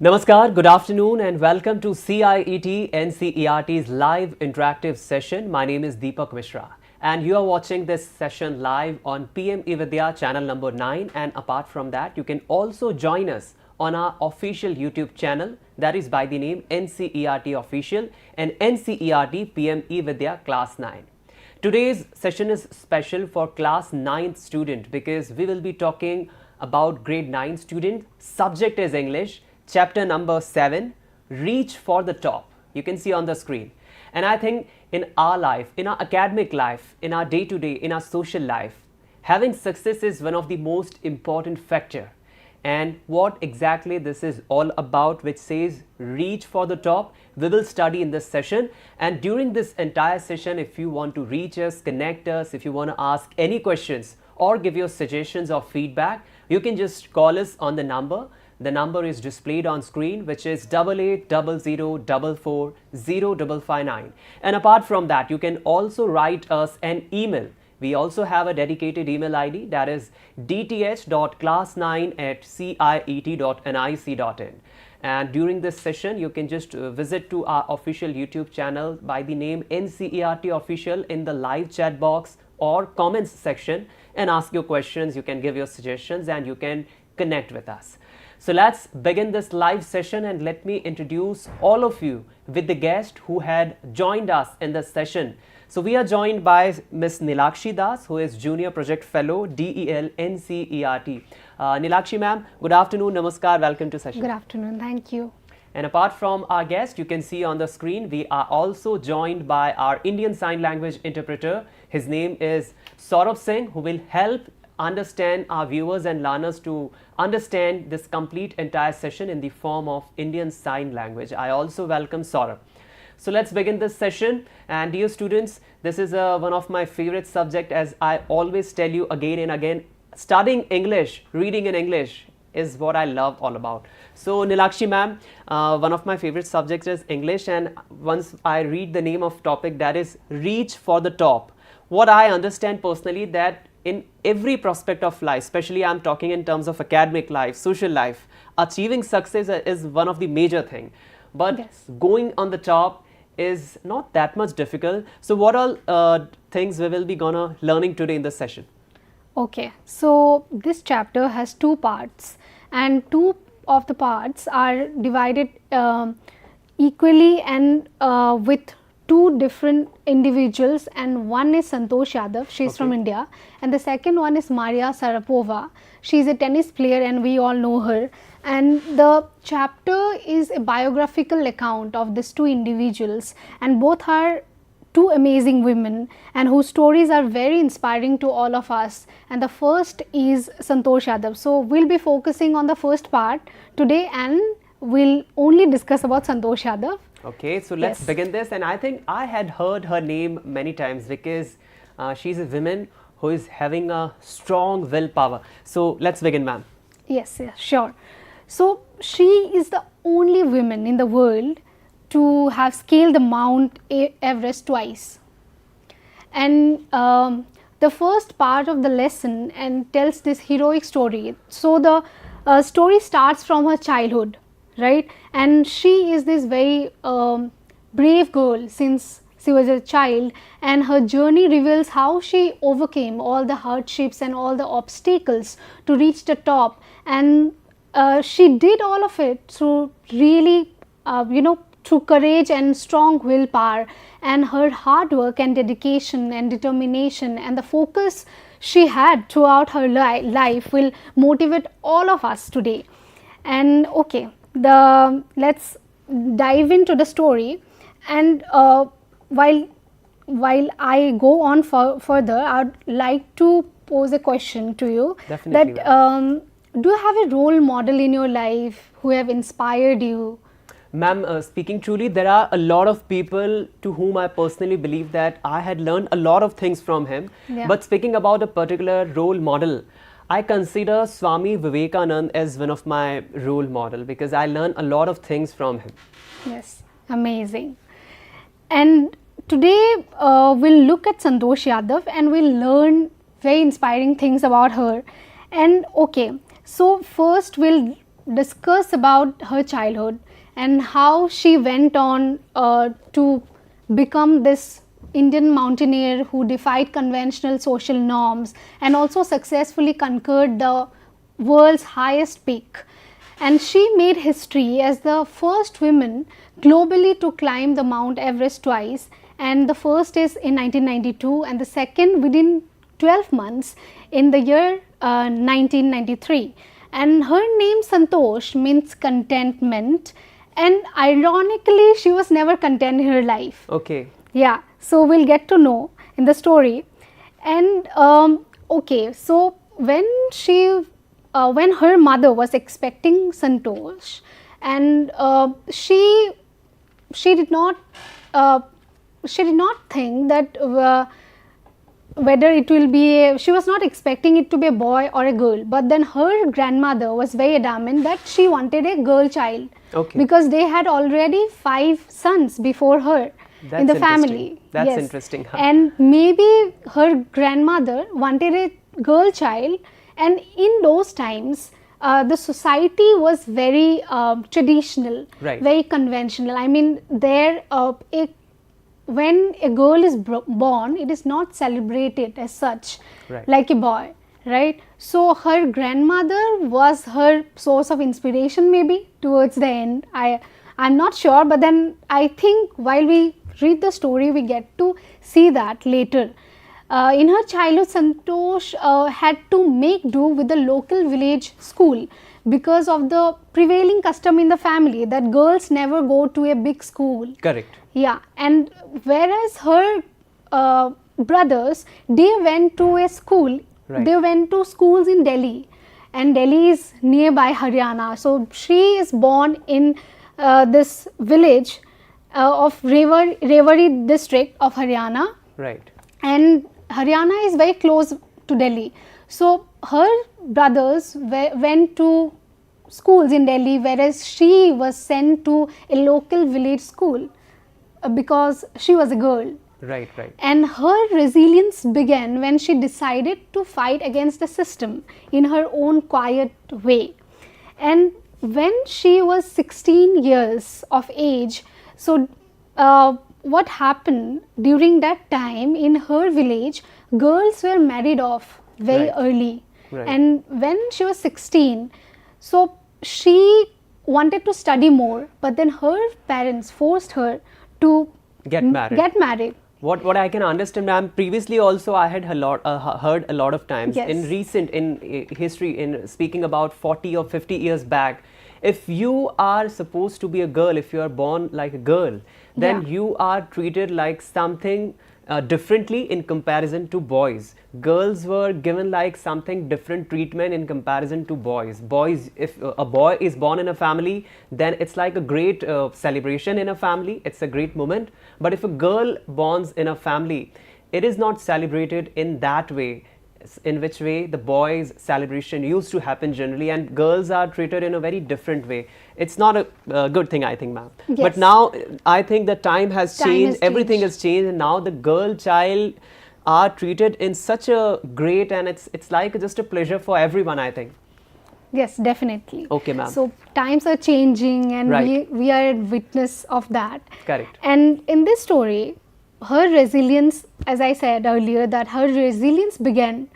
Namaskar, good afternoon and welcome to CIET NCERT's live interactive session. My name is Deepak Mishra and you are watching this session live on PM eVidya channel number 9, and apart from that you can also join us on our official YouTube channel, that is by the name NCERT Official and NCERT PM eVidya Class 9. Today's session is special for class 9th student because we will be talking about grade 9 student. Subject is English. Chapter number 7, Reach for the Top. You can see on the screen. And I think in our life, in our academic life, in our day-to-day, in our social life, having success is one of the most important factor. And what exactly this is all about, which says reach for the top, we will study in this session. And during this entire session, if you want to reach us, connect us, if you want to ask any questions or give your suggestions or feedback, you can just call us on the number. The number is displayed on screen, which is 8800440559. And apart from that, you can also write us an email. We also have a dedicated email ID, that is dth.class9@ciet.nic.in. And during this session, you can just visit to our official YouTube channel by the name NCERT Official in the live chat box or comments section and ask your questions. You can give your suggestions and you can connect with us. So let's begin this live session and let me introduce all of you with the guest who had joined us in this session. So we are joined by Ms. Neelakshi Das, who is Junior Project Fellow, DEL NCERT. Neelakshi ma'am, good afternoon, namaskar, welcome to session. Good afternoon, thank you. And apart from our guest, you can see on the screen, we are also joined by our Indian Sign Language interpreter. His name is Saurabh Singh, who will help understand our viewers and learners to understand this complete entire session in the form of Indian Sign Language. I also welcome Saurabh. So let's begin this session. And dear students, this is one of my favorite subject, as I always tell you again and again, studying English, reading in English is what I love all about. So Neelakshi ma'am, one of my favorite subjects is English, and once I read the name of topic, that is Reach for the Top. What I understand personally, that in every prospect of life, especially I'm talking in terms of academic life, social life, achieving success is one of the major thing. But yes, going on the top is not that much difficult. So what all things we will be gonna learning today in this session? Okay, so this chapter has two parts, and two of the parts are divided equally and with two different individuals, and one is Santosh Yadav, she is from India, and the second one is Maria Sharapova. She is a tennis player and we all know her, and the chapter is a biographical account of these two individuals, and both are two amazing women and whose stories are very inspiring to all of us. And the first is Santosh Yadav. So we'll be focusing on the first part today and we'll only discuss about Santosh Yadav. Okay, so let's begin this. And I think I had heard her name many times because she's a woman who is having a strong willpower. So let's begin, ma'am. Yes, sure. So she is the only woman in the world to have scaled the Mount Everest twice. And the first part of the lesson and tells this heroic story. So the story starts from her childhood, right? And she is this very brave girl since she was a child, and her journey reveals how she overcame all the hardships and all the obstacles to reach the top. And she did all of it through really, through courage and strong willpower, and her hard work and dedication and determination and the focus she had throughout her life will motivate all of us today. And okay, let's dive into the story. And while I go on further, I'd like to pose a question to you. Definitely. That do you have a role model in your life who have inspired you? Ma'am, speaking truly, there are a lot of people to whom I personally believe that I had learned a lot of things from him. Yeah. But speaking about a particular role model, I consider Swami Vivekananda as one of my role model because I learned a lot of things from him. Yes, amazing. And today we'll look at Santosh Yadav and we'll learn very inspiring things about her. And okay, so first we'll discuss about her childhood and how she went on to become this Indian mountaineer who defied conventional social norms and also successfully conquered the world's highest peak. And she made history as the first woman globally to climb the Mount Everest twice, and the first is in 1992 and the second within 12 months in the year 1993. And her name Santosh means contentment, and ironically she was never content in her life. Okay. Yeah, so we'll get to know in the story. And okay, so when her mother was expecting Santosh, and she did not think that whether it will be she was not expecting it to be a boy or a girl, but then her grandmother was very adamant that she wanted a girl child. Okay. Because they had already 5 sons before her in the family. That's Yes. interesting. Huh? And maybe her grandmother wanted a girl child, and in those times the society was very traditional, Right. very conventional. I mean, when a girl is born, it is not celebrated as such, Right. like a boy, right? So her grandmother was her source of inspiration maybe towards the end. I'm not sure, but then I think while we read the story, we get to see that later. In her childhood, Santosh had to make do with the local village school because of the prevailing custom in the family that girls never go to a big school. Correct. Yeah, and whereas her brothers, they went to a school, Right. they went to schools in Delhi, and Delhi is nearby Haryana. So she is born in this village of Rewari district of Haryana, Right. and Haryana is very close to Delhi. So her brothers went to schools in Delhi, whereas she was sent to a local village school because she was a girl. Right. Right. And her resilience began when she decided to fight against the system in her own quiet way. And when she was 16 years of age, so what happened during that time in her village, girls were married off very Right. early. Right. And when she was 16, so she wanted to study more, but then her parents forced her to Get married. Get married. What I can understand, ma'am, previously also I had heard a lot of times Yes. in recent history, in speaking about 40 or 50 years back, if you are supposed to be a girl, if you are born like a girl, then Yeah. you are treated like something differently in comparison to boys. Girls were given like something different treatment in comparison to boys. Boys, if a boy is born in a family, then it's like a great celebration in a family. It's a great moment. But if a girl borns in a family, it is not celebrated in that way, in which way the boys' celebration used to happen generally, and girls are treated in a very different way. It's not a good thing, I think, ma'am. Yes. But now I think the time has Time changed, has everything changed. has changed, and now the girl child are treated in such a great, and it's like just a pleasure for everyone, I think. Yes, definitely. Okay, ma'am. So times are changing, and Right. we are witness of that. Correct. And in this story, her resilience, as I said earlier, that her resilience began,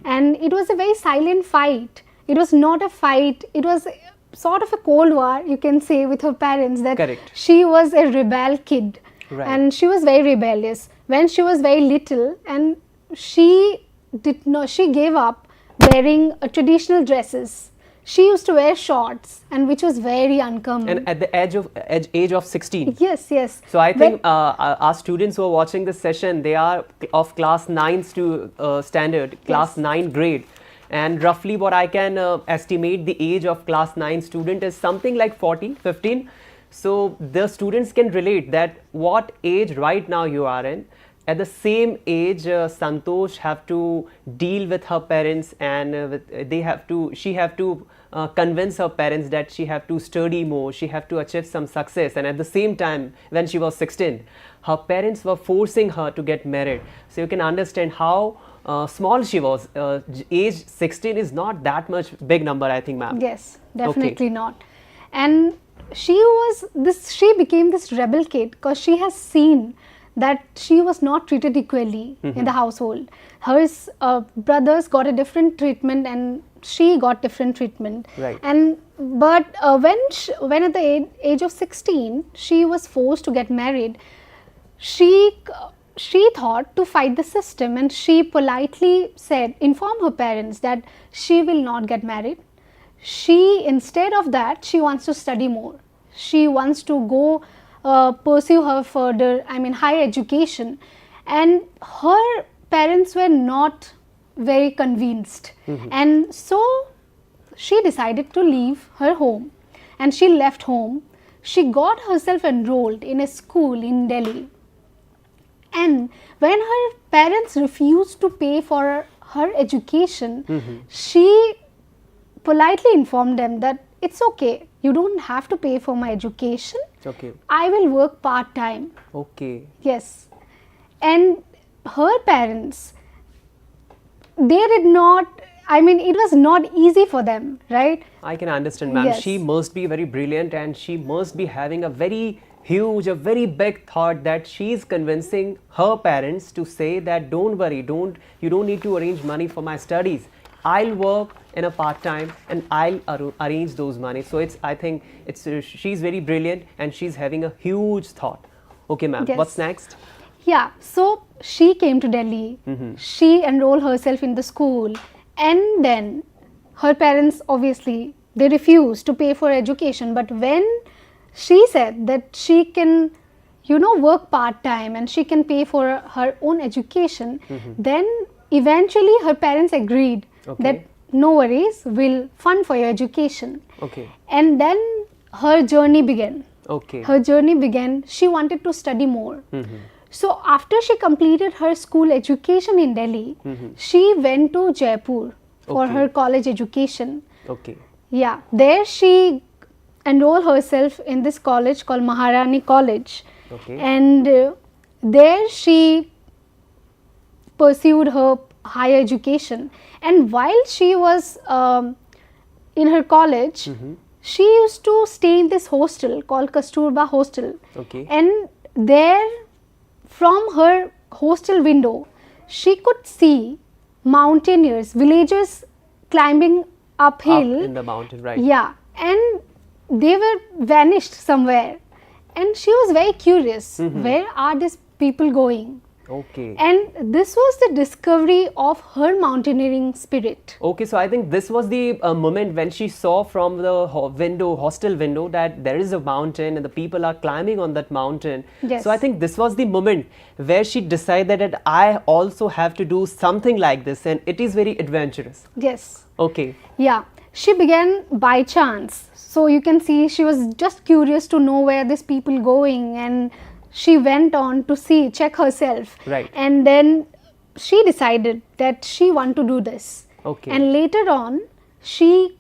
and it was a very silent fight. It was not a fight. It was sort of a cold war, you can say, with her parents. That Correct. she was a rebel kid, Right. and she was very rebellious when she was very little, and she gave up wearing traditional dresses. She used to wear shorts, and which was very uncommon. And at the age of 16. Yes, yes. So I When- think our students who are watching this session, they are of class 9 standard, class 9 grade. And roughly what I can estimate the age of class 9 student is something like 14, 15. So the students can relate that what age right now you are in. At the same age, Santosh have to deal with her parents, and she have to convince her parents that she have to study more, she have to achieve some success, and at the same time, when she was 16, her parents were forcing her to get married. So you can understand how small she was. Age 16 is not that much big number, I think, ma'am. Yes, definitely not. And she became this rebel kid because she has seen that she was not treated equally in the household. Her brothers got a different treatment and she got different treatment. Right. But when at the age of 16 she was forced to get married, she thought to fight the system, and she politely informed her parents that she will not get married. Instead of that, she wants to study more. She wants to go pursue her further, higher education. And her parents were not very convinced. And so she decided to leave her home. And she left home. She got herself enrolled in a school in Delhi. And when her parents refused to pay for her education, she politely informed them that it's okay, you don't have to pay for my education. Okay. I will work part-time. Okay. Yes. And her parents, they did not, it was not easy for them, right? I can understand, ma'am. Yes. She must be very brilliant, and she must be having a very huge, a very big thought that she is convincing her parents to say that don't worry, you don't need to arrange money for my studies. I'll work in a part-time and I'll arrange those money. So I think she's very brilliant and she's having a huge thought. Okay, ma'am. Yes. What's next? Yeah, so she came to Delhi. She enrolled herself in the school, and then her parents, obviously, they refused to pay for education. But when she said that she can, work part-time and she can pay for her own education, then eventually her parents agreed that no worries, we'll fund for your education. Okay. And then her journey began. Okay. Her journey began. She wanted to study more. So after she completed her school education in Delhi, she went to Jaipur for her college education. Okay. Yeah, there she enrolled herself in this college called Maharani College. Okay. And there she pursued her higher education. And while she was in her college, she used to stay in this hostel called Kasturba Hostel. Okay. And there, from her hostel window, she could see mountaineers, villagers climbing uphill. Up in the mountain, right. Yeah, and they were vanished somewhere. And she was very curious, where are these people going? Okay. And this was the discovery of her mountaineering spirit. Okay, so I think this was the moment when she saw from the hostel window, that there is a mountain and the people are climbing on that mountain. Yes. So I think this was the moment where she decided that I also have to do something like this, and it is very adventurous. Yes. Okay. Yeah. She began by chance. So you can see she was just curious to know where these people going, and she went on to check herself. Right. And then she decided that she wanted to do this. Okay. And later on, she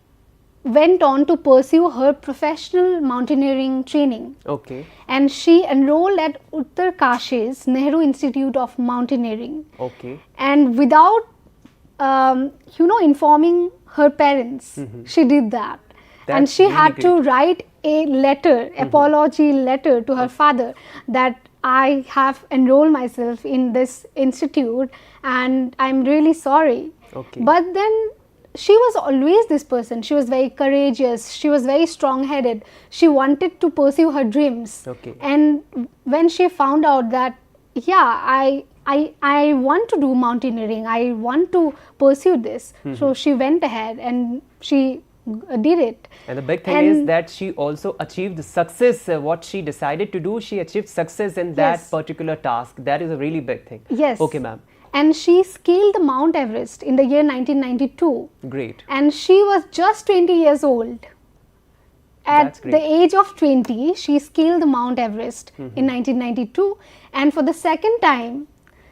went on to pursue her professional mountaineering training. Okay. And she enrolled at Uttar Kashi's Nehru Institute of Mountaineering. Okay. And without, informing her parents, she did that. And That's she really had to great. write a letter, apology letter to her father, that I have enrolled myself in this institute and I'm really sorry. Okay. But then she was always this person. She was very courageous. She was very strong-headed. She wanted to pursue her dreams. Okay. And when she found out that, yeah, I want to do mountaineering, I want to pursue this. So she went ahead and she did it. And the big thing is that she also achieved success. What she decided to do, she achieved success in that Yes. particular task. That is a really big thing. Yes. Okay, ma'am. And she scaled the Mount Everest in the year 1992. Great. And she was just 20 years old. At That's great. the age of 20, she scaled the Mount Everest in 1992. And for the second time,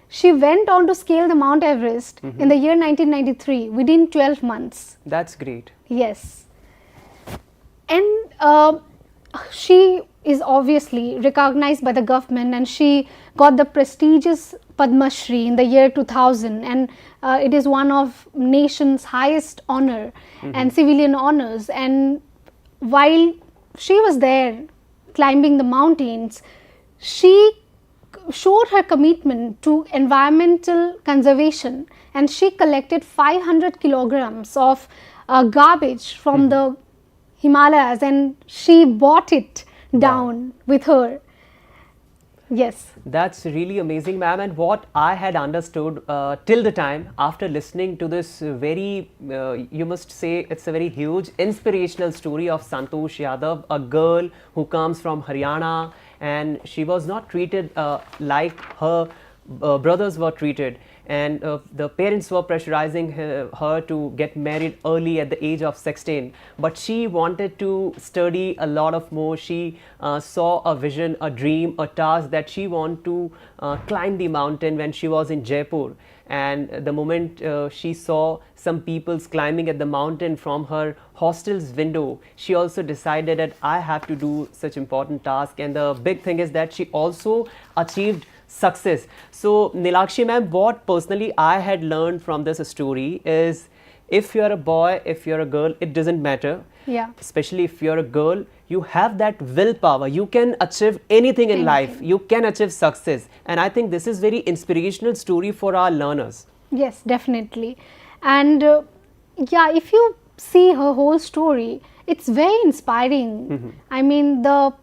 she went on to scale the Mount Everest in the year 1993 within 12 months. That's great. Yes. she is obviously recognized by the government, and she got the prestigious Padma Shri in the year 2000, and it is one of nation's highest honor and civilian honors. And while she was there climbing the mountains, she showed her commitment to environmental conservation, and she collected 500 kilograms of garbage from the Himalayas, and she brought it down with her. Yes. That's really amazing, ma'am. And what I had understood till the time after listening to this very, you must say it's a very huge inspirational story of Santosh Yadav, a girl who comes from Haryana, and she was not treated like her brothers were treated. And the parents were pressurizing her to get married early at the age of 16. But she wanted to study a lot of more. She saw a vision, a dream, a task that she wanted to climb the mountain when she was in Jaipur. And the moment she saw some people climbing at the mountain from her hostel's window, she also decided that I have to do such important task. And the big thing is that she also achieved success. So Neelakshi ma'am, what personally I had learned from this story is, if you're a boy, if you're a girl, it doesn't matter. Yeah. Especially if you're a girl, you have that willpower. You can achieve anything in life. You can achieve success. And I think this is very inspirational story for our learners. Yes, definitely. And yeah, if you see her whole story, it's very inspiring. I mean, the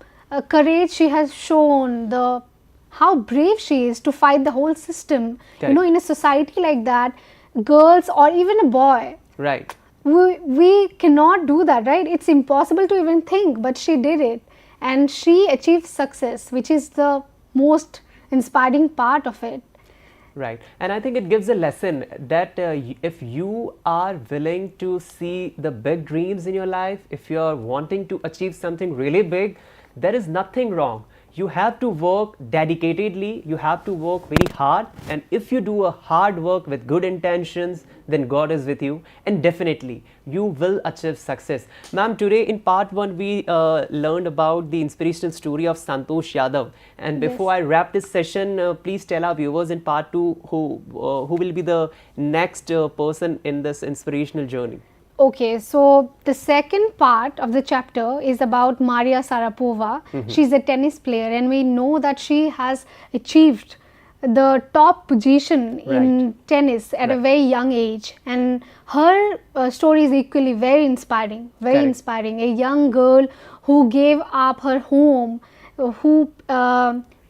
courage she has shown, the how brave she is to fight the whole system. Correct. You know, in a society like that, girls or even a boy, Right. we cannot do that, right? It's impossible to even think, but she did it, and she achieved success, which is the most inspiring part of it. Right. And I think it gives a lesson that if you are willing to see the big dreams in your life, if you are wanting to achieve something really big, there is nothing wrong. You have to work dedicatedly, you have to work very hard, and if you do a hard work with good intentions, then God is with you, and definitely you will achieve success. Ma'am, today in part 1 we learned about the inspirational story of Santosh Yadav, and before I wrap this session, please tell our viewers in part 2 who will be the next person in this inspirational journey. Okay, so the second part of the chapter is about Maria Sharapova. She's a tennis player, and we know that she has achieved the top position in tennis at a very young age, and her story is equally very inspiring, very inspiring. A young girl who gave up her home, who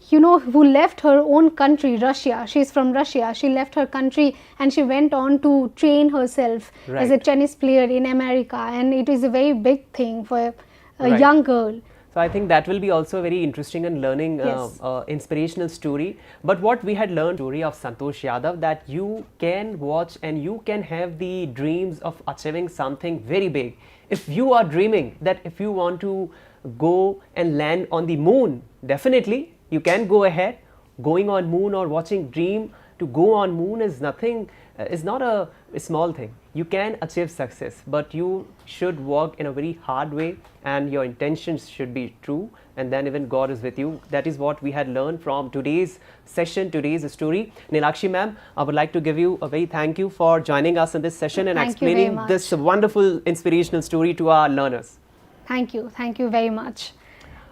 who left her own country, Russia. She's from Russia. She left her country and she went on to train herself as a tennis player in America, and it is a very big thing for a young girl. So I think that will be also a very interesting and learning inspirational story. But what we had learned story of Santosh Yadav, that you can watch and you can have the dreams of achieving something very big. If you are dreaming that if you want to go and land on the moon, definitely you can go ahead. Going on moon or watching dream to go on moon is nothing, is not a small thing. You can achieve success, but you should work in a very hard way, and your intentions should be true, and then even God is with you. That is what we had learned from today's session, today's story. Neelakshi ma'am, I would like to give you a very thank you for joining us in this session and explaining this wonderful inspirational story to our learners. Thank you very much.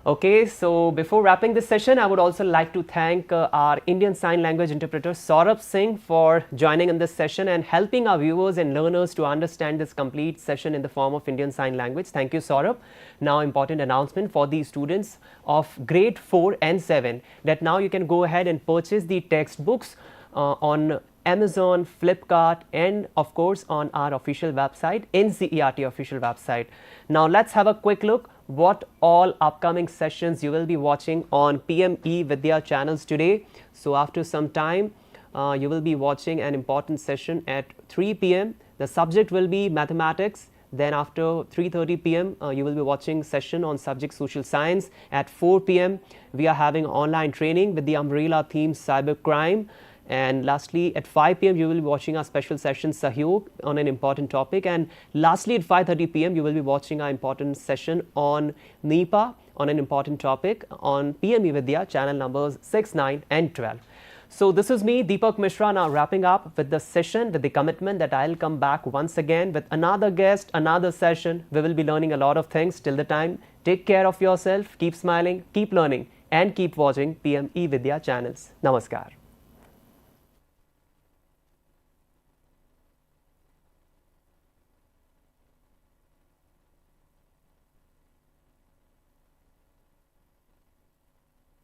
Okay, so before wrapping this session, I would also like to thank our Indian Sign Language interpreter Saurabh Singh for joining in this session and helping our viewers and learners to understand this complete session in the form of Indian Sign Language. Thank you, Saurabh. Now, important announcement for the students of grade 4 and 7, that now you can go ahead and purchase the textbooks on Amazon, Flipkart, and of course on our official website, NCERT official website. Now let's have a quick look what all upcoming sessions you will be watching on PME Vidya channels today. So after some time, you will be watching an important session at 3 p.m. The subject will be mathematics. Then after 3:30 p.m. You will be watching session on subject social science. At 4 p.m. we are having online training with the umbrella theme cybercrime. And lastly, at 5 p.m. you will be watching our special session Sahyog on an important topic. And lastly, at 5:30 p.m. you will be watching our important session on NEPA on an important topic on PM Vidya channel numbers 6, 9 and 12. So this is me, Deepak Mishra, now wrapping up with the session with the commitment that I'll come back once again with another guest, another session. We will be learning a lot of things. Till the time, take care of yourself, keep smiling, keep learning and keep watching PM Vidya channels. Namaskar.